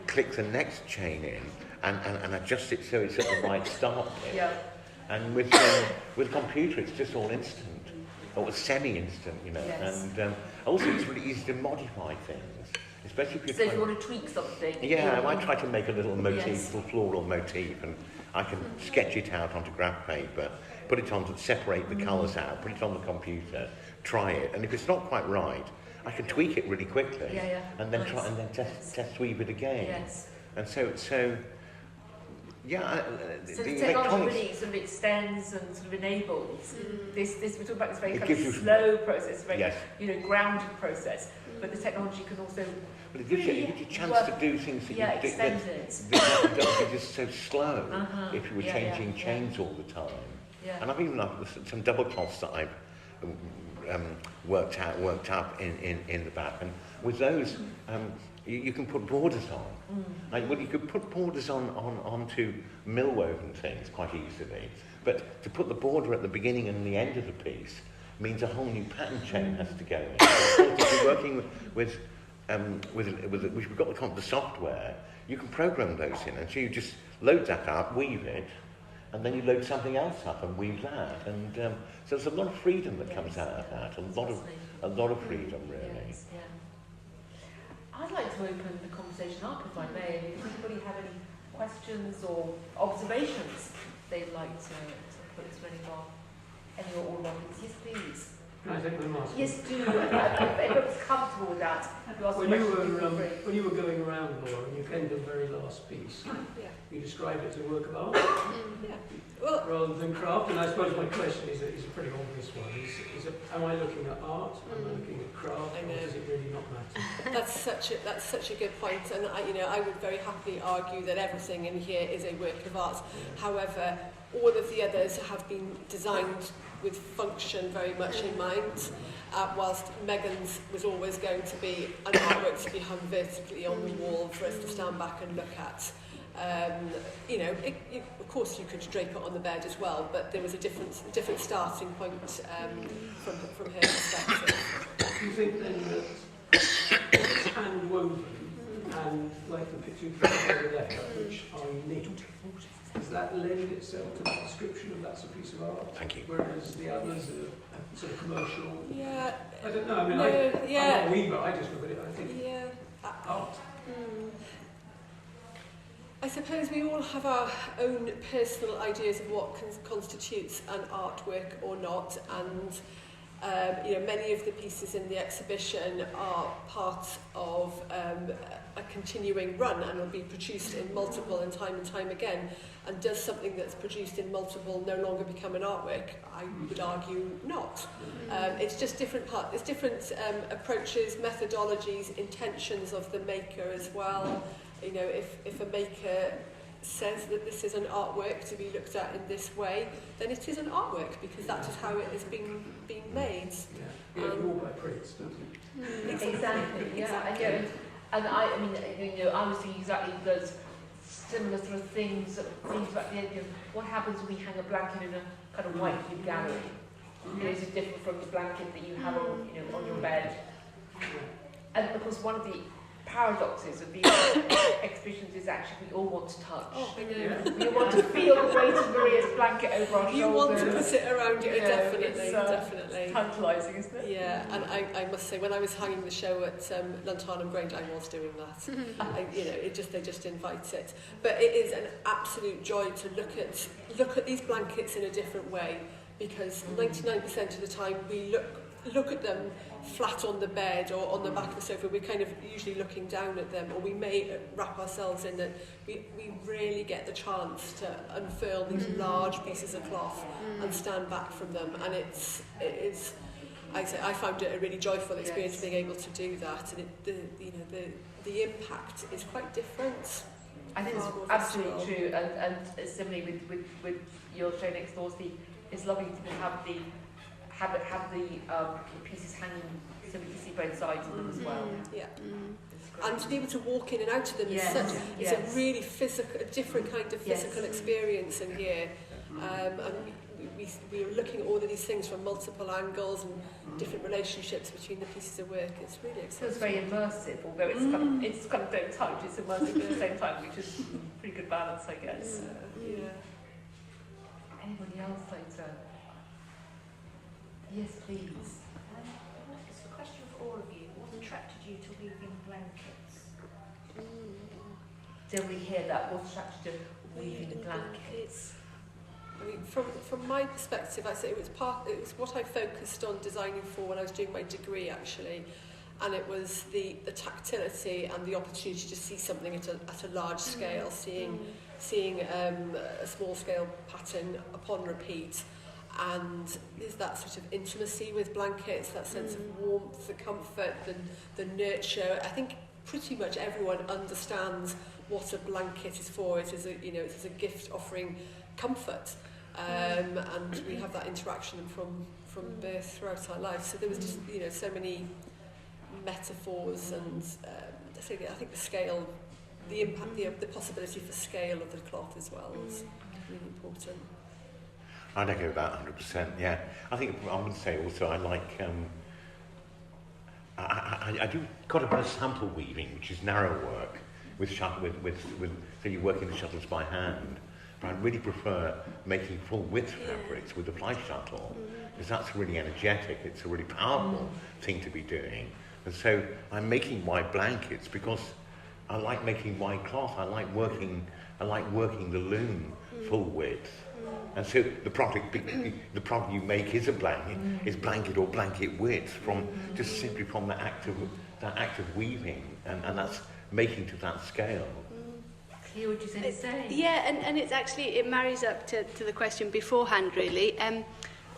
click the next chain in, and adjust it so it's at the right start bit. Yeah. And with computer, it's just all instant, or semi-instant, you know. Yes. And also, it's really easy to modify things, especially if you're So if you want to tweak something. Yeah, I try to make a little motif, Yes. little floral motif, and I can sketch it out onto graph paper, put it on to separate the colours out, put it on the computer, try it, and if it's not quite right, I can tweak it really quickly, Yeah. and then Nice. try and then test weave it again. Yes. And so yeah, So the the technology electronics. really sort of extends and sort of enables this. We're talking about this very It kind gives of you- slow process, very Yes. grounded process. But the technology can also But it gives you a chance work- to do things that extend it. that are just so slow if you were Yeah, changing yeah. chains all the time. Yeah. And I've even had some double cloths that I've worked out in the back, and with those you can put borders on. Well, you could put borders onto mill woven things quite easily, but to put the border at the beginning and the end of the piece means a whole new pattern chain has to go in. So if you're working with which we've got the software, you can program those in, and so you just load that up, weave it, and then you load something else up and weave that, and so there's a lot of freedom that comes out of that, a lot of freedom really. Yes, yeah. I'd like to open the conversation up, if I may. Does anybody have any questions or observations they'd like to put to any or all of us? Yes, please. Can I take my mask? Yes, do. If anyone's comfortable with that, you ask When questions. you were going around, Laura, and you came to the very last piece, Yeah. you described it as a work of art Yeah. Well, rather than craft. And I suppose my question is a pretty obvious one: am I looking at art? Am I looking at craft? I Or know. does it really not matter? that's such a good point, and I would very happily argue that everything in here is a work of art. Yeah. However, all of the others have been designed with function very much in mind, whilst Megan's was always going to be an artwork to be hung vertically on the wall for us to stand back and look at. Of course you could drape it on the bed as well, but there was a different starting point from her perspective. Do you think then that it's hand woven and like the picture you've got over there, which are knit, does that lend itself to the description of that's a piece of art? Thank you. Whereas the others are sort of commercial. Yeah. I don't know. I mean, No, I'm yeah. not a weaver. I just look at it. I think Yeah. art. I suppose we all have our own personal ideas of what constitutes an artwork or not, and many of the pieces in the exhibition are part of a continuing run and will be produced in multiple and time again. And does something that's produced in multiple no longer become an artwork? I would argue not. It's just different it's different approaches, methodologies, intentions of the maker as well. You know, if a maker says that this is an artwork to be looked at in this way, then it is an artwork because that is how it is being made. Yeah. You all buy prints, don't you? Exactly, yeah. And I mean, I was thinking exactly those similar sort of things about the idea of what happens when we hang a blanket in a kind of white wood gallery. Is it different from the blanket that you have on your bed? And of course, one of the paradoxes of these exhibitions is actually we all want to touch. Oh, I know. We want to feel the weight of Maria's blanket over our shoulders. You want to put it around you, You know, definitely. It's tantalising, isn't it? Yeah, and I must say, when I was hanging the show at Llantarnam Grange, I was doing that. They just invite it. But it is an absolute joy to look at these blankets in a different way, because 99% of the time we look at them flat on the bed or on the back of the sofa. We're kind of usually looking down at them, or we may wrap ourselves in that. We rarely get the chance to unfurl these large pieces of cloth and stand back from them, and it is. I found it a really joyful experience being able to do that, and the impact is quite different. I think it's absolutely true, and similarly with your show next door, it's lovely to have the pieces hanging so we can see both sides of them as well. Yeah. And to be able to walk in and out of them is a really different kind of physical experience in here. And we were looking at all of these things from multiple angles and different relationships between the pieces of work. It's really exciting. It's very immersive, although it's kind of don't touch, it's immersive at the same time, which is a pretty good balance, I guess. Yeah. Anybody else like to? Yes, please. It's a question for all of you. What attracted you to weaving blankets? Did we hear that? What attracted you to weaving blankets? I mean, from my perspective, I say it was what I focused on designing for when I was doing my degree, actually, and it was the tactility and the opportunity to see something at a large scale, seeing a small scale pattern upon repeat, and there's that sort of intimacy with blankets, that sense of warmth, the comfort, the nurture. I think pretty much everyone understands what a blanket is for. It is a gift offering comfort, and we have that interaction from birth throughout our life. So there was just so many metaphors, and I think the scale, the impact, the possibility for scale of the cloth as well is really important. I'd echo that 100%. Yeah, I think I would say also I like. I do quite a bit of sample weaving, which is narrow work with so you work in the shuttles by hand. But I really prefer making full width fabrics with the fly shuttle, because that's really energetic. It's a really powerful thing to be doing. And so I'm making wide blankets because I like making wide cloth. I like working the loom full width. And so the product you make is a blanket, is blanket or blanket width from just simply from that act of weaving, and that's making to that scale. Llio, would you say? Yeah, and it's actually, it marries up to the question beforehand, really.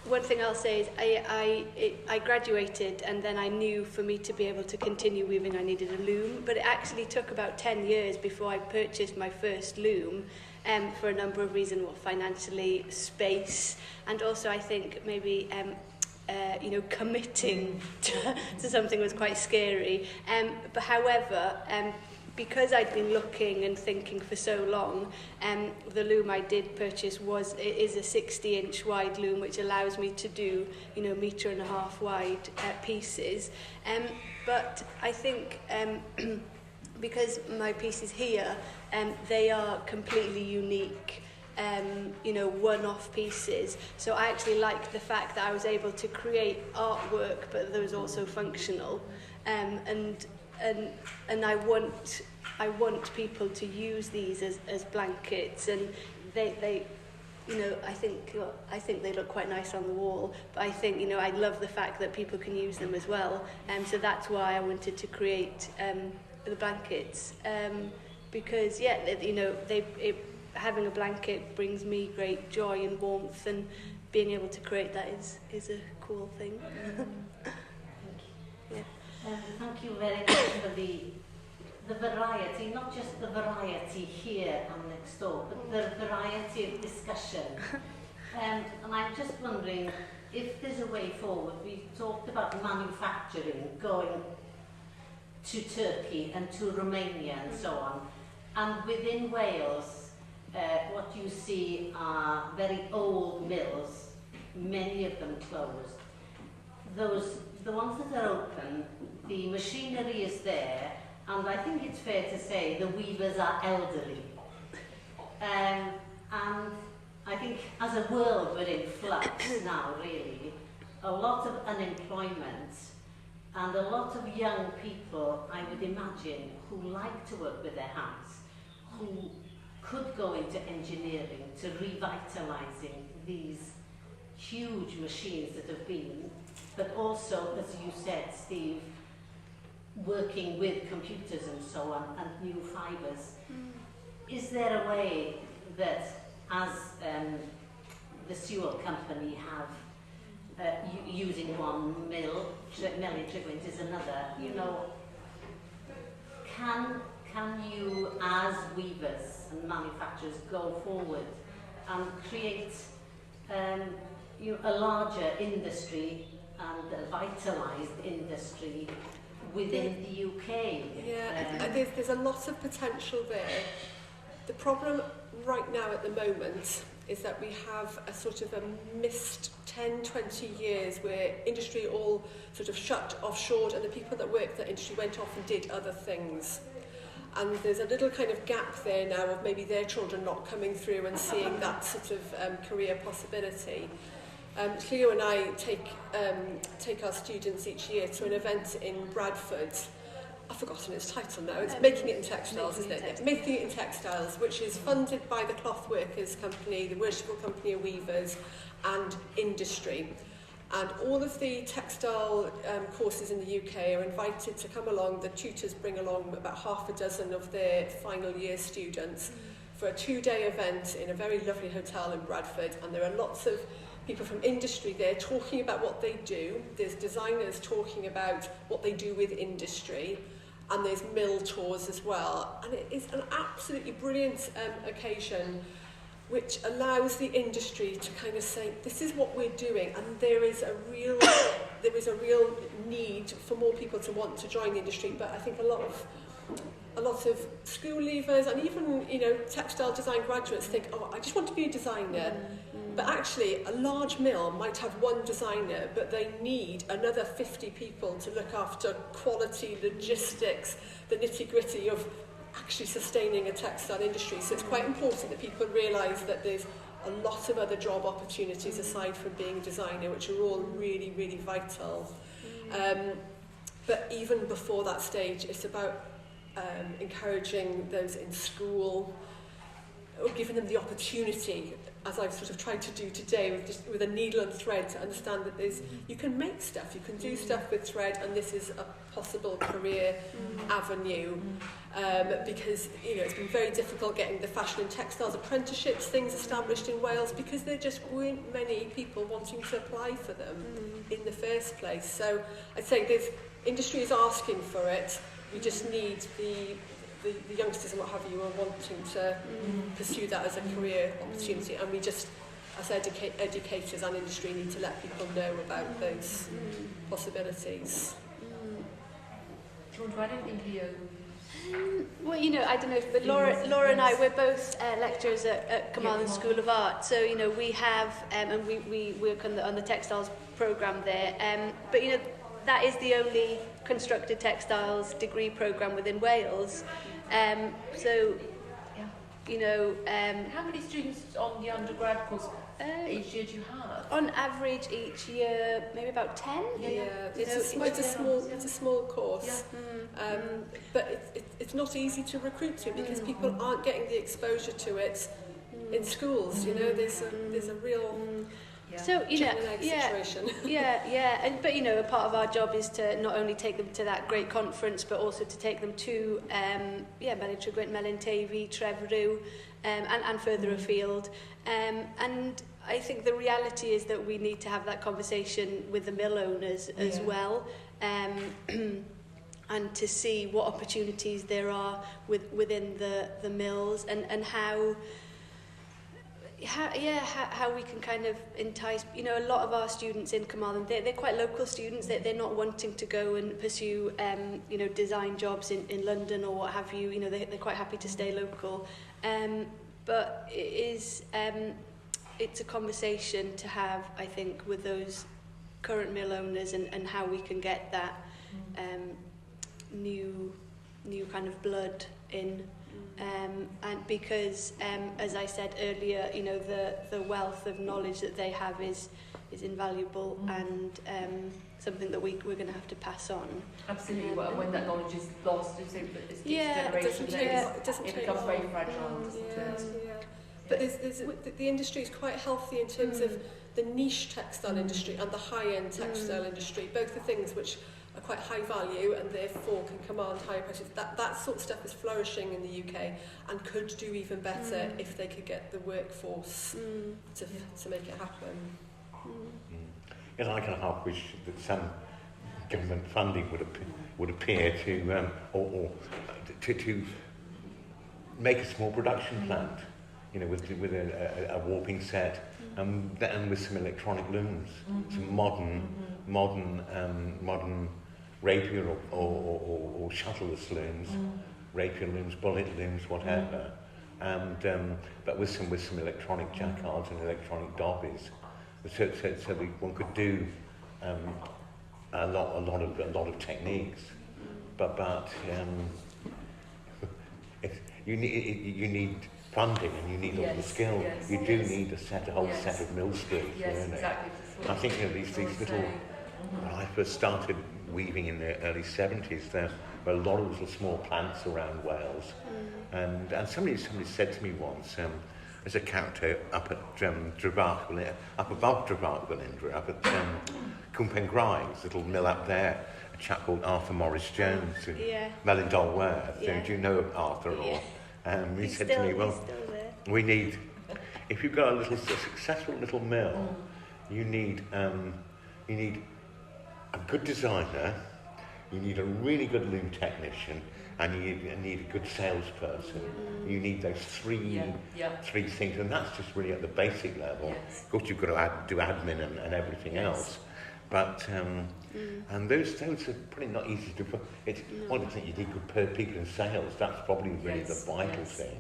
One thing I'll say is I graduated, and then I knew for me to be able to continue weaving I needed a loom, but it actually took about 10 years before I purchased my first loom, for a number of reasons, financially, space, and also I think maybe committing to something was quite scary. But however, because I'd been looking and thinking for so long, the loom I did purchase is a 60-inch wide loom, which allows me to do, 1.5 metre wide pieces. But I think because my pieces here, they are completely unique, one-off pieces. So I actually like the fact that I was able to create artwork, but that was also functional. And I want people to use these as blankets, and they I think they look quite nice on the wall, but I think I love the fact that people can use them as well, so that's why I wanted to create the blankets, because having a blanket brings me great joy and warmth, and being able to create that is a cool thing. Yeah. Thank you very much for the variety, not just the variety here and next door, but the variety of discussion. And I'm just wondering if there's a way forward. We've talked about manufacturing going to Turkey and to Romania and so on. And within Wales, what you see are very old mills, many of them closed. The ones that are open, the machinery is there, and I think it's fair to say the weavers are elderly. And I think as a world we're in flux now, really. A lot of unemployment and a lot of young people, I would imagine, who like to work with their hands, who could go into engineering, to revitalising these huge machines that have been, but also, as you said, Steve, working with computers and so on, and new fibres. Is there a way that, as the Sewell company have, using one mill, Melly Trigwint is another, can you, as weavers and manufacturers, go forward and create a larger industry and a vitalised industry within the UK? Yeah, there's a lot of potential there. The problem right now at the moment is that we have a sort of a missed 10, 20 years where industry all sort of shut, offshored, and the people that worked that industry went off and did other things. And there's a little kind of gap there now of maybe their children not coming through and seeing that sort of career possibility. Llio and I take our students each year to an event in Bradford. I've forgotten its title now. It's Making It in Textiles, isn't it? Making It in Textiles, which is funded by the Cloth Workers Company, the Worshipful Company of Weavers, and industry. And all of the textile courses in the UK are invited to come along. The tutors bring along about half a dozen of their final year students for a 2-day event in a very lovely hotel in Bradford. And there are lots of people from industry there talking about what they do. There's designers talking about what they do with industry. And there's mill tours as well. And it is an absolutely brilliant occasion which allows the industry to kind of say, this is what we're doing, and there is a real need for more people to want to join the industry. But I think a lot of school leavers and even, you know, textile design graduates think, oh, I just want to be a designer. But actually, a large mill might have one designer, but they need another 50 people to look after quality, logistics, the nitty-gritty of actually sustaining a textile industry. So it's quite important that people realise that there's a lot of other job opportunities aside from being a designer, which are all really, really vital. But even before that stage, it's about encouraging those in school, or giving them the opportunity, as I've sort of tried to do today, with a needle and thread, to understand that you can make stuff, you can do stuff with thread, and this is a possible career avenue. Because, you know, it's been very difficult getting the fashion and textiles apprenticeships things established in Wales, because there just weren't many people wanting to apply for them in the first place. So I'd say industry is asking for it. We just need the youngsters and what have you are wanting to pursue that as a career opportunity, and we just, as educators and industry, need to let people know about those possibilities. Do you want to add anything, Llio? Well, you know, I don't know, but Laura and I, we're both lecturers at Carmarthen School of Art, so, you know, we have, and we work on the textiles programme there, but, you know, that is the only constructed textiles degree programme within Wales. So, you know... how many students on the undergrad course each year do you have? On average each year, maybe about 10. It's a small course. Yeah. But it's not easy to recruit to, because people aren't getting the exposure to it in schools. You know, there's a real... So, you know, situation. But, you know, a part of our job is to not only take them to that great conference, but also to take them to Melin Trigwynt, Melin Teifi, Treforw, and further afield. And I think the reality is that we need to have that conversation with the mill owners as well, and to see what opportunities there are within the mills, and how we can kind of entice, you know, a lot of our students in Carmarthen, they're quite local students, they're not wanting to go and pursue, you know, design jobs in London or what have you, you know, they're quite happy to stay local. But it is, it's a conversation to have, I think, with those current mill owners, and how we can get that new kind of blood in. And because, as I said earlier, you know, the wealth of knowledge that they have is invaluable, and something that we're going to have to pass on. Absolutely. When that knowledge is lost, it's generation, it becomes very fragile. But the industry is quite healthy in terms of the niche textile industry and the high-end textile industry, both the things which are quite high value and therefore can command higher prices. That sort of stuff is flourishing in the UK and could do even better if they could get the workforce to make it happen. Yes, I kind of half wish that some government funding would appear to to make a small production plant, you know, with a warping set, and with some electronic looms, some modern rapier or shuttleless looms, rapier looms, bullet looms, whatever. but with some electronic jacquards and electronic dobbies, so one could do a lot of techniques, but you need funding and you need all the skill. Yes, you do need a whole set of mill skills. Yes, exactly. I think these little. When I first started weaving in the early 70s, there were a lot of little small plants around Wales, and somebody said to me once, there's a character up at up above Drefarch up at Cwm Pen Grimes, little mill up there, a chap called Arthur Morris Jones, in Melindol Werth. Do you know Arthur? Or he said to me, well, we need, if you've got a successful little mill, you need a good designer, you need a really good loom technician, and you need a good salesperson. You need those three things, and that's just really at the basic level. Of course, you've got to do admin and everything else, but and those are probably not easy to do. It's one of the things you need good people in sales. That's probably really the vital thing.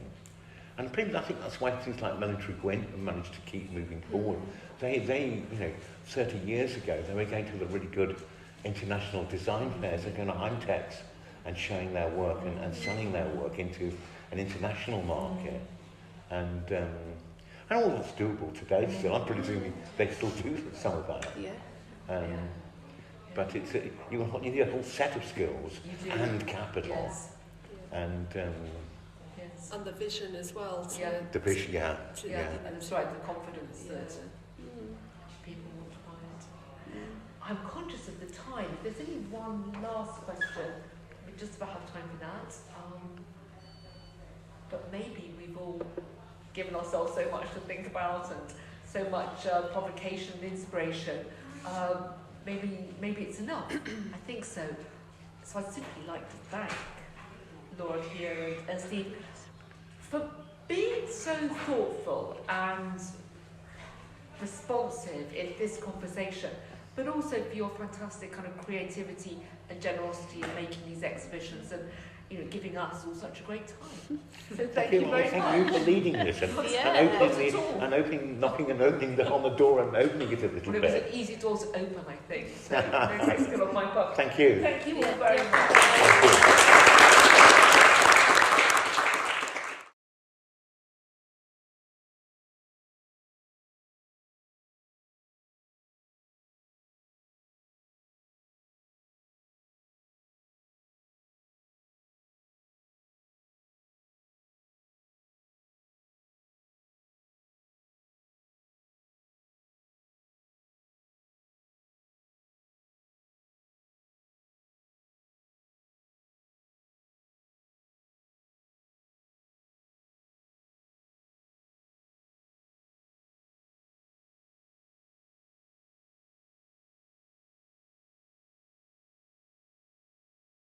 And I think that's why things like Military Gwent have managed to keep moving forward. They 30 years ago, they were going to the really good international design fairs. They're going to Intex and showing their work and selling their work into an international market. And all that's doable today still. I'm presuming they still do some of that. But it's you need a whole set of skills and capital. And the vision as well. The vision, and that's right, the confidence that people want to buy it. I'm conscious of the time. If there's only one last question, we just about have time for that. But maybe we've all given ourselves so much to think about and so much provocation and inspiration. Maybe it's enough. I think so. So I'd simply like to thank Laura, Llio, and Steve for being so thoughtful and responsive in this conversation, but also for your fantastic kind of creativity and generosity in making these exhibitions and giving us all such a great time. So thank you very much. Thank you for leading this and opening on the door and opening it a little bit. It was an easy door to open, I think. So no great skill on my part. Thank you. Thank you all very much.